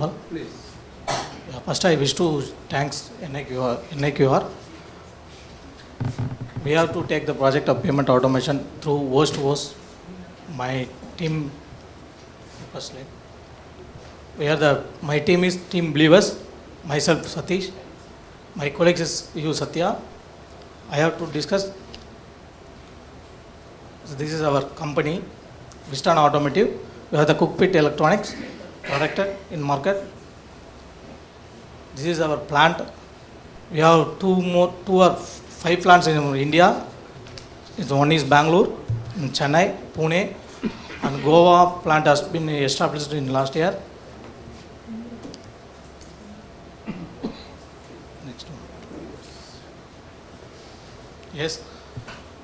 all. Please. Yeah, first, I wish to thanks NIQR. We have to take the project of payment automation through host to host. My team, firstly, my team is Team Believers. Myself, Satish. My colleagues is you, Satya. I have to discuss. So this is our company, Vistan Automotive. We have the Cookpit Electronics, producted in market. This is our plant. We have two or five plants in India. One is Bangalore, in Chennai, Pune, and Goa plant has been established in last year. Next one. Yes,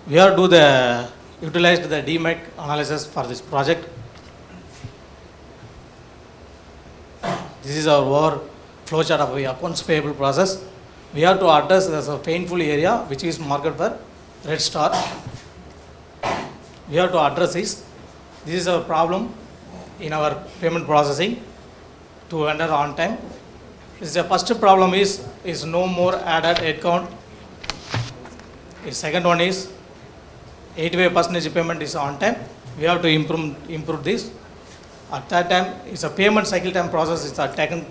we have to utilize the DMAC analysis for this project. This is our flowchart of the accounts payable process. We have to address as a painful area which is marked for red star. We have to address this. This is our problem in our payment processing to enter on time. This is the first problem is no more added headcount. The second one is 85% payment is on time. We have to improve this. At that time, it's a payment cycle time process. It's a taken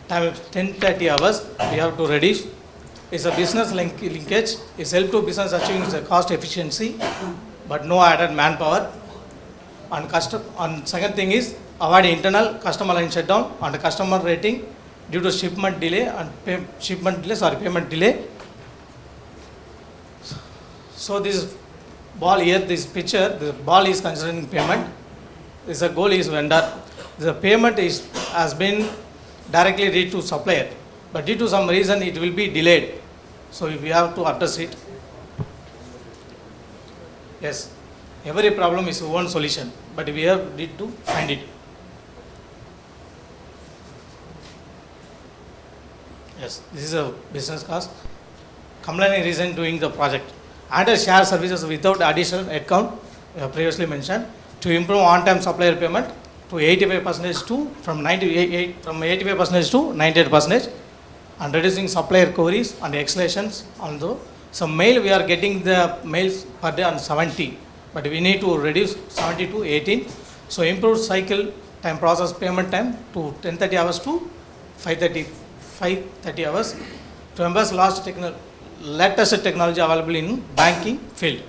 time 10-30 hours. We have to reduce. It's a business linkage. It's help to business achieving the cost efficiency, but no added manpower. And second thing is avoid internal customer line shutdown and customer rating due to shipment delay and payment delay. So this ball here, this picture, the ball is considering payment. This goal is vendor. The payment has been directly read to supplier, but due to some reason it will be delayed. So we have to address it. Yes, every problem is one solution, but we have need to find it. Yes, this is a business cost. Complaining reason doing the project. Under share services without additional headcount, previously mentioned, to improve on-time supplier payment to 85% from 85% to 98%, and reducing supplier queries and escalations. Although some mail we are getting the mails per day on 70, but we need to reduce 70 to 18. So improve cycle time process payment time to 10:30 hours to 5:30 hours to embrace latest technology available in banking field.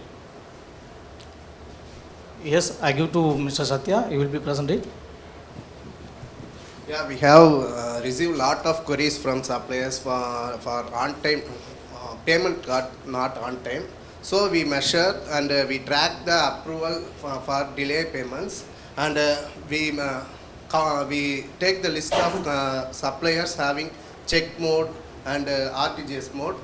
Yes, I give to Mr. Satya. He will be presented. Yeah, we have received lot of queries from suppliers for on-time payment got not on time. So we measure and we track the approval for delay payments, and we take the list of suppliers having check mode and RTGS mode.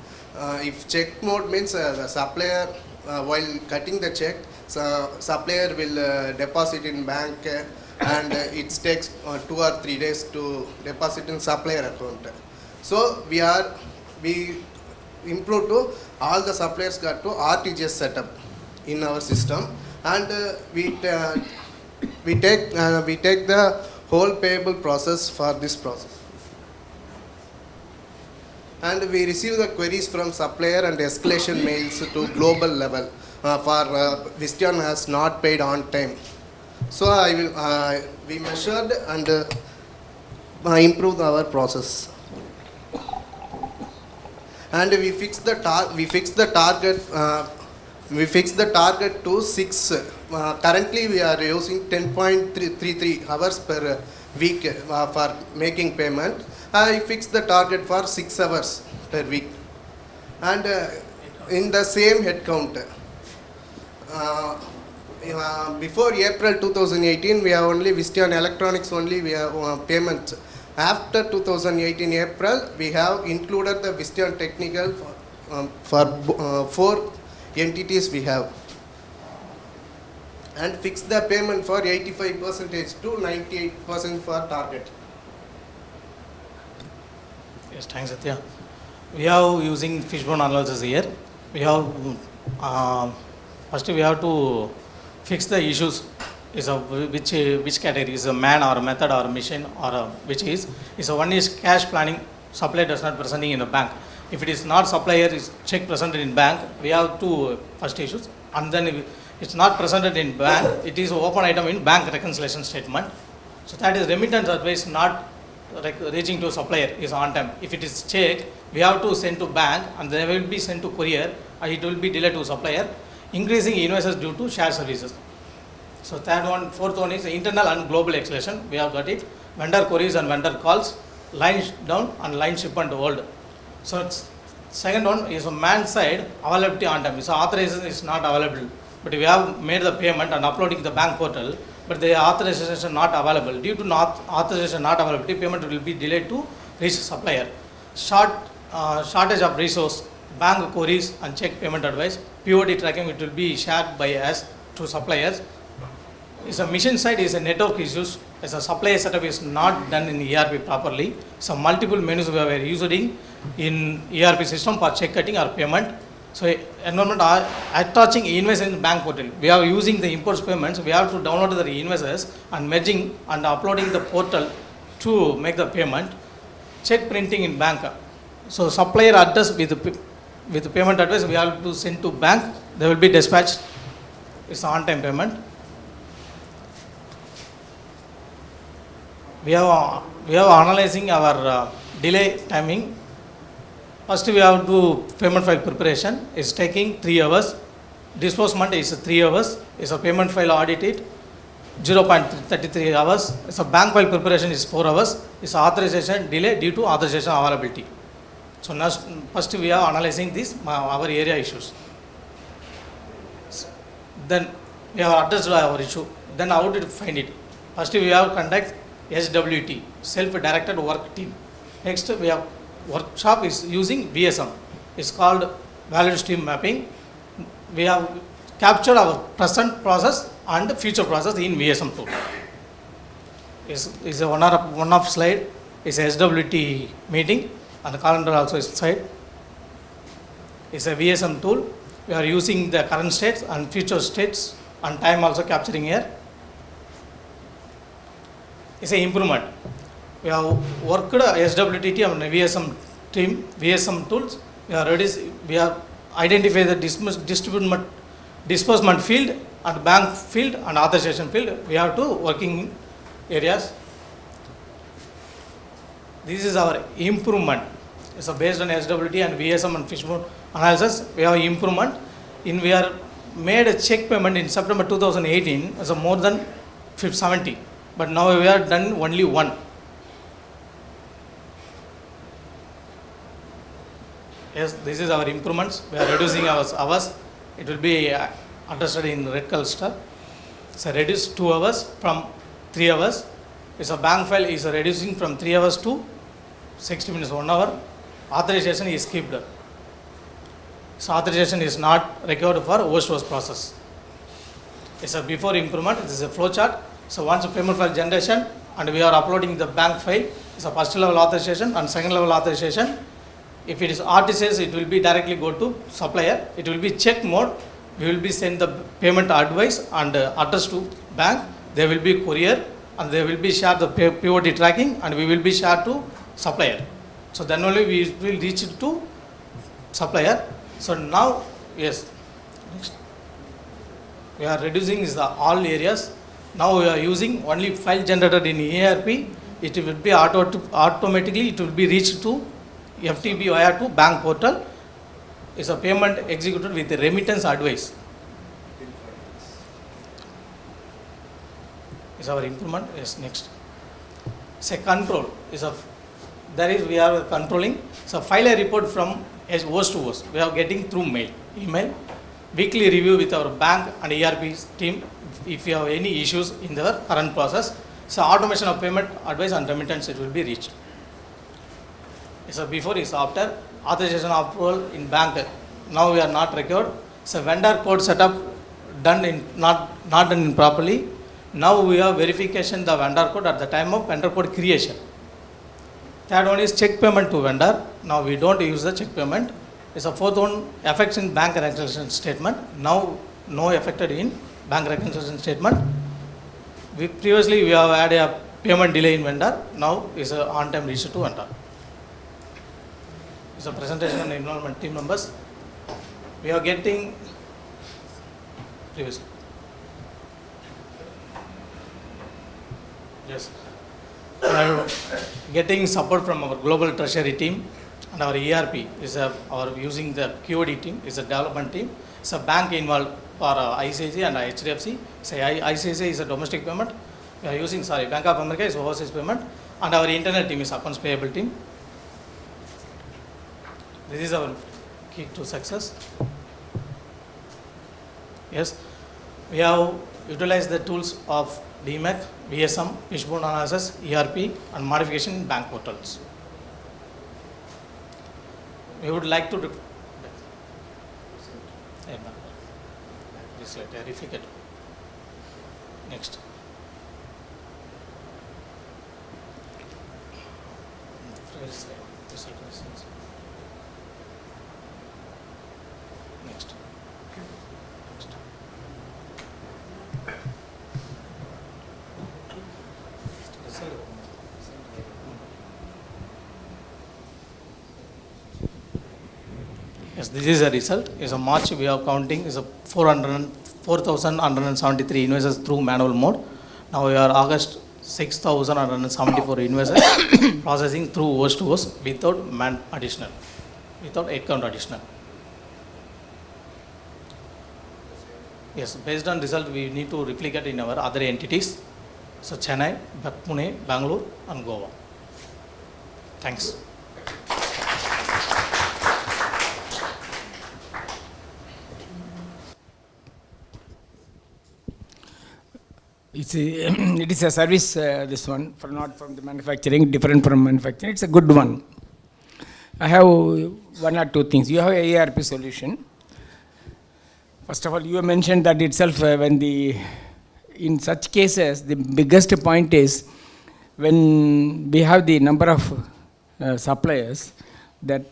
If check mode means the supplier while cutting the check, supplier will deposit in bank and it takes 2 or 3 days to deposit in supplier account. So we improve to all the suppliers got to RTGS setup in our system, and we take the whole payable process for this process. And we receive the queries from supplier and escalation mails to global level for Visteon has not paid on time. So we measured and improved our process. And we fixed the target to 6. Currently we are using 10.33 hours per week for making payment. I fixed the target for 6 hours per week, and in the same head count. Before April 2018, we have only Visteon Electronics only we have payments. After 2018 April, we have included the Visteon Technical for 4 entities we have, and fixed the payment for 85% to 98% for target. Yes, thanks, Satya. We are using fishbone analysis here. We have first we have to fix the issues is a which category is a man or a method or a machine or a which is a one is cash planning. Supplier does not presenting in a bank. If it is not supplier is check presented in bank, we have two first issues, and then if it's not presented in bank, it is open item in bank reconciliation statement. So that is remittance advice not reaching to supplier is on time. If it is check, we have to send to bank and they will be sent to courier and it will be delayed to supplier, increasing invoices due to shared services. So third one, fourth one is internal and global escalation. We have got it. Vendor queries and vendor calls, line down and line shipment hold. So second one is a man side availability on time. So authorization is not available, but we have made the payment and uploading the bank portal, but the authorization not available. Due to not authorization not availability, payment will be delayed to reach supplier. Shortage of resource, bank queries and check payment advice, POD tracking it will be shared by us to suppliers. Is a mission side is a network issues, as a supplier setup is not done in ERP properly. So multiple menus we are using in ERP system for check cutting or payment. So environment are attaching invoice in bank portal. We are using the imports payments. We have to download the invoices and merging and uploading the portal to make the payment. Check printing in bank. So supplier address with the payment address we have to send to bank. They will be dispatched. It's on time payment. We have analyzing our delay timing. First we have to payment file preparation is taking 3 hours. Disbursement is 3 hours. Is a payment file audited 0.33 hours. Is a bank file preparation is 4 hours. Is authorization delay due to authorization availability. So now first we are analyzing this our area issues. Then we have addressed our issue. Then how to find it? First we have conduct SWT, self-directed work team. Next we have workshop is using VSM. It's called value stream mapping. We have captured our present process and future process in VSM tool. Is a one of slide is a SWT meeting and the calendar also is slide. It's a VSM tool. We are using the current states and future states and time also capturing here. It's an improvement. We have worked SWT and VSM team, VSM tools. We have identified the disbursement field and bank field and authorization field. We have to working areas. This is our improvement. So based on SWT and VSM and fishbone analysis, we have improvement. We are made a check payment in September 2018 as a more than 70. But now we are done only one. Yes, this is our improvements. We are reducing our hours. It will be addressed in red color star. So reduce 2 hours from 3 hours. It's a bank file is reducing from 3 hours to 60 minutes, 1 hour. Authorization is skipped. So authorization is not required for OS process. It's a before improvement. This is a flow chart. So once a payment file generation and we are uploading the bank file, it's a first level authorization and second level authorization. If it is RTCS, it will be directly go to supplier. It will be check mode. We will be send the payment advice and address to bank. There will be courier and they will be share the POD tracking and we will be share to supplier. So then only we will reach it to supplier. So now, yes, next. We are reducing is the all areas. Now we are using only file generated in ERP. It will be automatically it will be reached to FTP via to bank portal. Is a payment executed with the remittance advice. Is our improvement. Yes, next. Say control is a there is we are controlling. So file a report from as host to host. We are getting through mail, email, weekly review with our bank and ERP team. If you have any issues in the current process, so automation of payment advice and remittance it will be reached. So before is after authorization approval in bank. Now we are not required. So vendor code setup done in not done in properly. Now we have verification the vendor code at the time of vendor code creation. Third one is check payment to vendor. Now we don't use the check payment. It's a fourth one affects in bank reconciliation statement. Now no affected in bank reconciliation statement. Previously we have had a payment delay in vendor, now is a on-time reached to vendor. It's a presentation on involvement team members. We are getting previously. Yes. We are getting support from our global treasury team and our ERP is our using the QOD team is a development team. It's a bank involved for ICICI and HDFC. Say ICICI is a domestic payment. We are using Bank of America is overseas payment, and our internal team is accounts payable team. This is our key to success. Yes, we have utilized the tools of DMAC, VSM, Fishbone analysis, ERP, and modification in bank portals. We would like to this letter, reflect it. Next. Next. Yes, this is a result. Is a March we are counting is a 4,173 invoices through manual mode. Now we are August 6,174 invoices processing through host to host without without head count additional. Yes, based on result we need to replicate in our other entities. So Chennai, Pune, Bangalore and Goa. Thanks. It is a service, this one, not from the manufacturing, different from manufacturing. It's a good one. I have one or two things. You have a ERP solution. First of all, you mentioned that itself in such cases, the biggest point is when we have the number of suppliers, that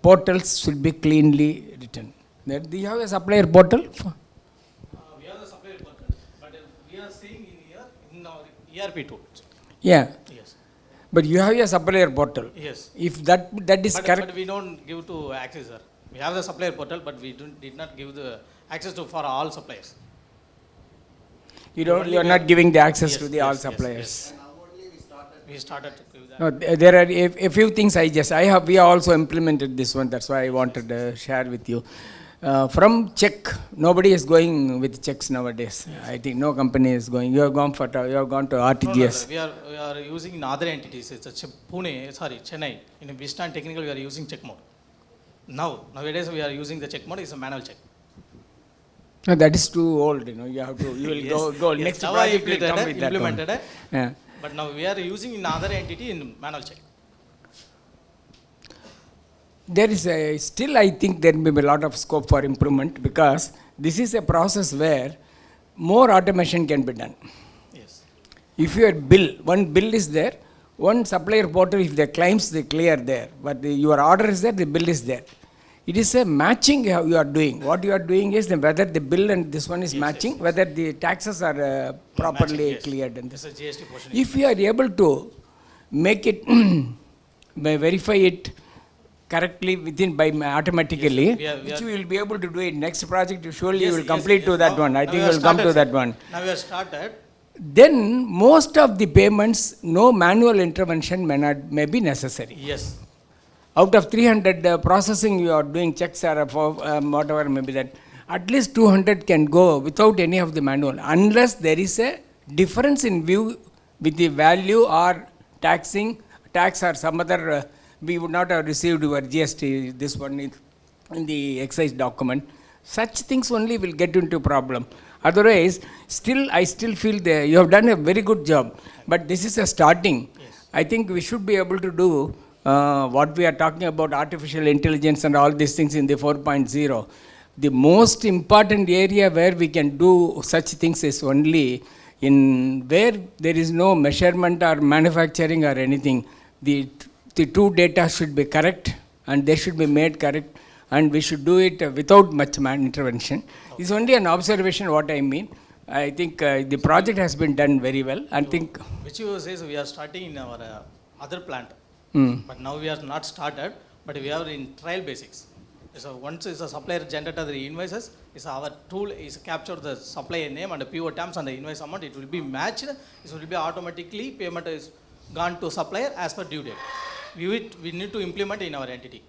portals should be cleanly written. Do you have a supplier portal? ERP tool. Yeah. Yes. But you have a supplier portal. Yes. If that is correct. But we don't give to access, sir. We have the supplier portal, but we did not give the access to for all suppliers. You are not giving the access yes, to the yes, all yes, suppliers. Yes. We started to give that. No, there are a few things we have also implemented this one. That's why I wanted to share with you. From check, nobody is going with checks nowadays. Yes. I think no company is going. You have gone to RTGS. No, we are using in other entities. It's a Chennai. In Vistan Technical, we are using check mode. Nowadays we are using the check mode. It's a manual check. No, that is too old. You have to. You will yes, go yes, next now project I will come with that one. implemented. Yeah. But now we are using in other entity in manual check. There is still I think there may be a lot of scope for improvement, because this is a process where more automation can be done. Yes. If your one bill is there, one supplier portal, if the claims they clear there, but your order is there, the bill is there. It is a matching you are doing. What you are doing is whether the bill and this one is matching, yes. whether the taxes are properly matching, yes. cleared. And this is GST portion. if you are able to make it, verify it correctly by automatically, yes, which you will be able to do it next project, surely yes, you will complete to yes. that one. I think you will come to that one. Now we have started. Then most of the payments, no manual intervention may be necessary. Yes. Out of 300 processing you are doing checks or for whatever maybe that, at least 200 can go without any of the manual, unless there is a difference in view with the value or tax or some other, we would not have received your GST, this one in the excise document. Such things only will get into problem. Otherwise, I still feel you have done a very good job, but this is a starting. Yes. I think we should be able to do what we are talking about, artificial intelligence and all these things in the 4.0. The most important area where we can do such things is only in where there is no measurement or manufacturing or anything. The two data should be correct and they should be made correct, and we should do it without much intervention. It's only an observation what I mean. I think the project has been done very well. I think. Which you says we are starting in our other plant, Mm. but now we are not started, but we are in trial basics. So once is a supplier generated the invoices, is our tool is capture the supplier name and the PO terms and the invoice amount. It will be matched. It will be automatically payment is gone to supplier as per due date. We need to implement in our entity.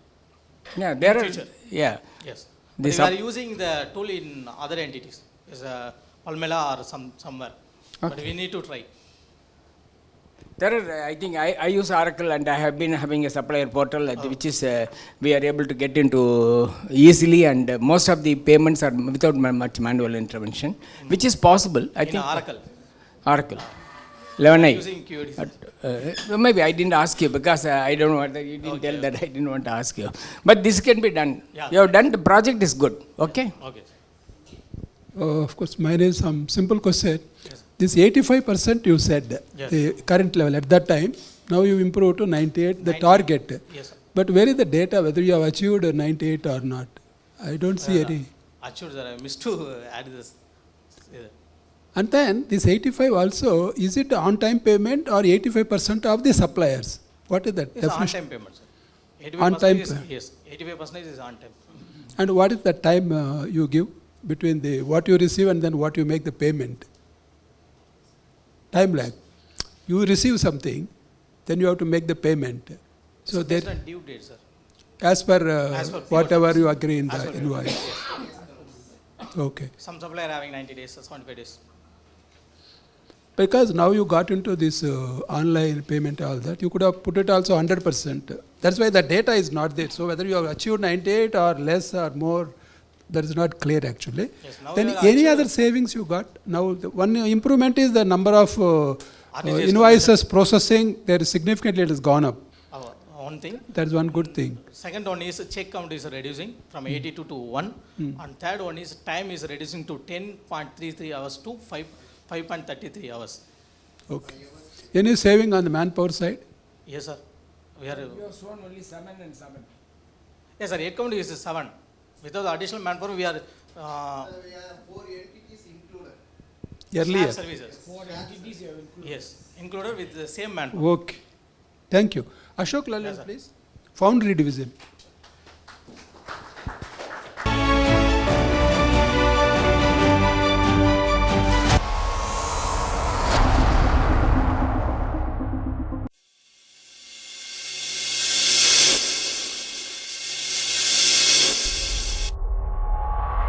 Yeah, there are. Future. Yeah. Yes. The But we are using the tool in other entities, is Palmela or somewhere. But we need to try. There are, I think I use Oracle and I have been having a supplier portal which is we are able to get into easily, and most of the payments are without much manual intervention, which is possible. I In think Oracle. Oracle. 11i. Using QAD. Maybe I didn't ask you because I don't know whether you didn't tell that I didn't want to ask you. But this can be done. Yeah. You have done, the project is good. Okay? Okay. Of course, mine is some simple question. Yes. This 85% you said, Yes. the current level at that time, now you improve to 98, the 98. target. Yes, sir. But where is the data whether you have achieved 98 or not? I don't see any. Actually, sir, I missed to add this. And then this 85 also, is it on-time payment or 85% of the suppliers? What is that It's on definition? time payment, sir. 85% On-time is, pay- yes, 85% is on time. And what is the time you give between the what you receive and then what you make the payment? Time lag. You receive something, then you have to make the payment. So Based there, on due date, sir. as per As per whatever PO you agree in As the per invoice. Yes. Okay. Some supplier having 90 days, 75 days. Because now you got into this online payment, all that, you could have put it also 100%. That's why the data is not there. So whether you have achieved 98 or less or more, that is not clear actually. Yes, now Then we are any achieved- other savings you got? Now the one improvement is the number of RTGS invoices processing. There is significantly it has gone up. One thing. That's one good thing. Second one is check count is reducing from 82 to 1. And third one is time is reducing to 10.33 hours to 5.33 hours. Okay. Any saving on the manpower side? Yes, sir. We are. You have shown only 7 and 7. Yes, sir. Head count is 7. Without the additional manpower, we are We have 4 entities included. Earlier. staff services. 4 entities you have included. Yes, included with the same manpower. Okay. Thank you. Ashok Lalit, Yes, sir. please. Foundry division.